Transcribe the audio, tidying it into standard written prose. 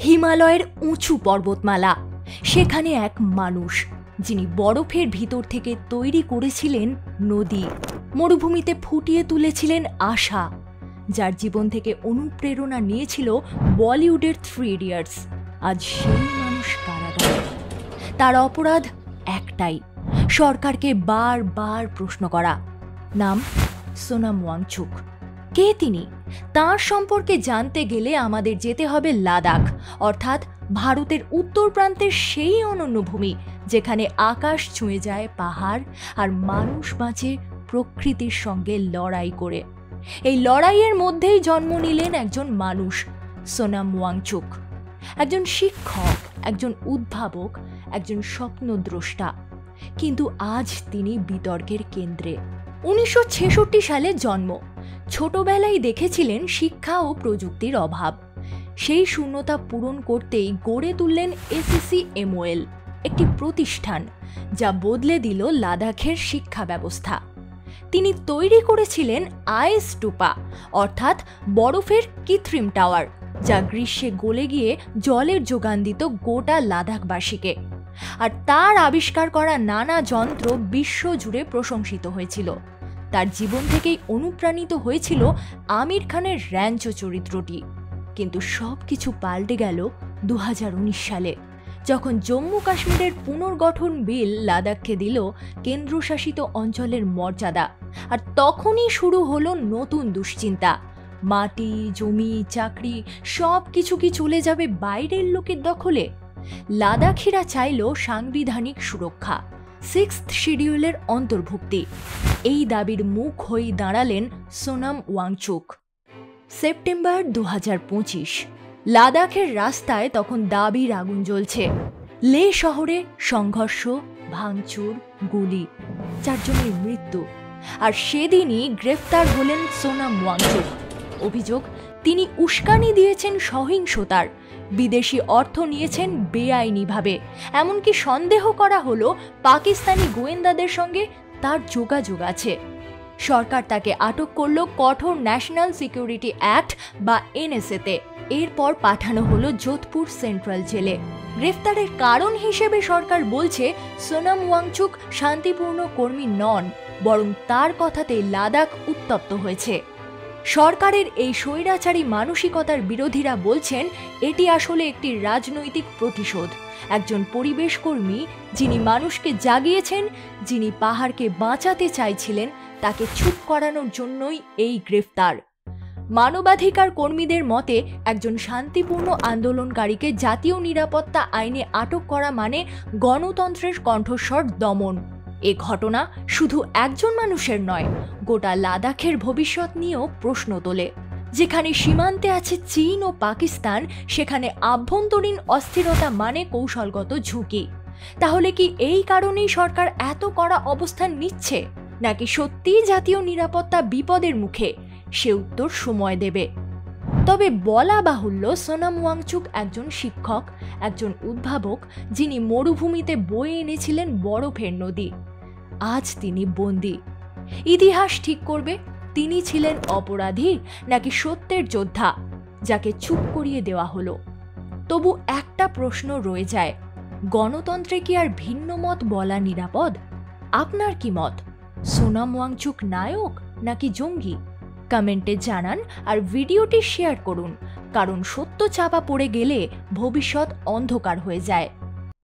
হিমালয়ের উঁচু পর্বতমালা, সেখানে এক মানুষ যিনি বরফের ভিতর থেকে তৈরি করেছিলেন নদী, মরুভূমিতে ফুটিয়ে তুলেছিলেন আশা, যার জীবন থেকে অনুপ্রেরণা নিয়েছিল বলিউডের 3 ইডিয়টস, আজ সেই মানুষ কারাগারে। তার অপরাধ একটাই, সরকারকে বারবার প্রশ্ন করা। নাম সোনাম ওয়াংচুক। কে তিনি? তার সম্পর্কে জানতে গেলে আমাদের যেতে হবে লাদাখ, অর্থাৎ ভারতের উত্তর প্রান্তের সেই অনন্য ভূমি যেখানে আকাশ ছুঁয়ে যায় পাহাড় আর মানুষ বাঁচে প্রকৃতির সঙ্গে লড়াই করে। এই লড়াইয়ের মধ্যেই জন্ম নিলেন একজন মানুষ, সোনাম ওয়াংচুক। একজন শিক্ষক, একজন উদ্ভাবক, একজন স্বপ্নদ্রষ্টা। কিন্তু আজ তিনি বিতর্কের কেন্দ্রে। 1966 সালে জন্ম। ছোটবেলায় দেখেছিলেন শিক্ষা ও প্রযুক্তির অভাব। সেই শূন্যতা পূরণ করতেই গড়ে তুললেন SCC-MOL, একটি প্রতিষ্ঠান যা বদলে দিল লাদাখের শিক্ষা ব্যবস্থা। তিনি তৈরি করেছিলেন আইস টুপা, অর্থাৎ বরফের কৃত্রিম টাওয়ার, যা গ্রীষ্মে গলে গিয়ে জলের যোগান দিত গোটা লাদাখবাসীকে। আর তার আবিষ্কার করা নানা যন্ত্র বিশ্বজুড়ে প্রশংসিত হয়েছিল। তার জীবন থেকেই অনুপ্রাণিত হয়েছিল আমির খানের র্যাঞ্চো চরিত্রটি। কিন্তু সবকিছু পাল্টে গেল 2019 সালে, যখন জম্মু কাশ্মীরের পুনর্গঠন বিল লাদাখকে দিল কেন্দ্রশাসিত অঞ্চলের মর্যাদা। আর তখনই শুরু হলো নতুন দুশ্চিন্তা। মাটি, জমি, চাকরি সবকিছু কি চলে যাবে বাইরের লোকের দখলে? লাদাখিরা চাইল সাংবিধানিক সুরক্ষা, 6th শিডিউলের অন্তর্ভুক্তি। এই দাবির মুখ হয়ে দাঁড়ালেন সোনাম ওয়াংচুক। সেপ্টেম্বর 2025, লাদাখের রাস্তায় তখন দাবির আগুন জ্বলছে। লে শহরে সংঘর্ষ, ভাঙচুর, গুলি, 4 জনের মৃত্যু। আর সেদিনই গ্রেফতার হলেন সোনাম ওয়াংচুক। অভিযোগ, তিনি উস্কানি দিয়েছেন সহিংসতার, বিদেশি অর্থ নিয়েছেন বেআইনিভাবে। এমনকি সন্দেহ করা হলো পাকিস্তানি গোয়েন্দাদের সঙ্গে তার যোগাযোগ আছে। সরকার তাকে আটক করল কঠোর ন্যাশনাল সিকিউরিটি অ্যাক্ট বা NSA-তে। এরপর পাঠানো হলো যোধপুর সেন্ট্রাল জেলে। গ্রেফতারের কারণ হিসেবে সরকার বলছে সোনাম ওয়াংচুক শান্তিপূর্ণ কর্মী নন, বরং তার কথাতে লাদাখ উত্তপ্ত হয়েছে। সরকারের এই স্বৈরাচারী মানসিকতার বিরোধীরা বলছেন এটি আসলে একটি রাজনৈতিক প্রতিশোধ। একজন পরিবেশ কর্মী যিনি মানুষকে জাগিয়েছেন, যিনি পাহাড়কে বাঁচাতে চাইছিলেন, তাকে চুপ করানোর জন্যই এই গ্রেফতার। মানবাধিকার কর্মীদের মতে একজন শান্তিপূর্ণ আন্দোলনকারীকে জাতীয় নিরাপত্তা আইনে আটক করা মানে গণতন্ত্রের কণ্ঠস্বর দমন। এ ঘটনা শুধু একজন মানুষের নয়, গোটা লাদাখের ভবিষ্যৎ নিয়েও প্রশ্ন তোলে। যেখানে সীমান্তে আছে চীন ও পাকিস্তান, সেখানে আভ্যন্তরীণ অস্থিরতা মানে কৌশলগত ঝুঁকি। তাহলে কি এই কারণেই সরকার এত কড়া অবস্থান নিচ্ছে, নাকি সত্যিই জাতীয় নিরাপত্তা বিপদের মুখে? সে উত্তর সময় দেবে। তবে বলা বাহুল্য, সোনাম ওয়াংচুক একজন শিক্ষক, একজন উদ্ভাবক, যিনি মরুভূমিতে বয়ে এনেছিলেন বরফের নদী। আজ তিনি বন্দী। ইতিহাস ঠিক করবে তিনি ছিলেন অপরাধী নাকি সত্যের যোদ্ধা, যাকে চুপ করিয়ে দেওয়া হলো। তবু একটা প্রশ্ন রয়ে যায়, গণতন্ত্রে কি আর ভিন্ন মত বলা নিরাপদ? আপনার কি মত? সোনাম ওয়াংচুক নায়ক নাকি জঙ্গি? কমেন্টে জানান আর ভিডিওটি শেয়ার করুন, কারণ সত্য চাপা পড়ে গেলে ভবিষ্যৎ অন্ধকার হয়ে যায়।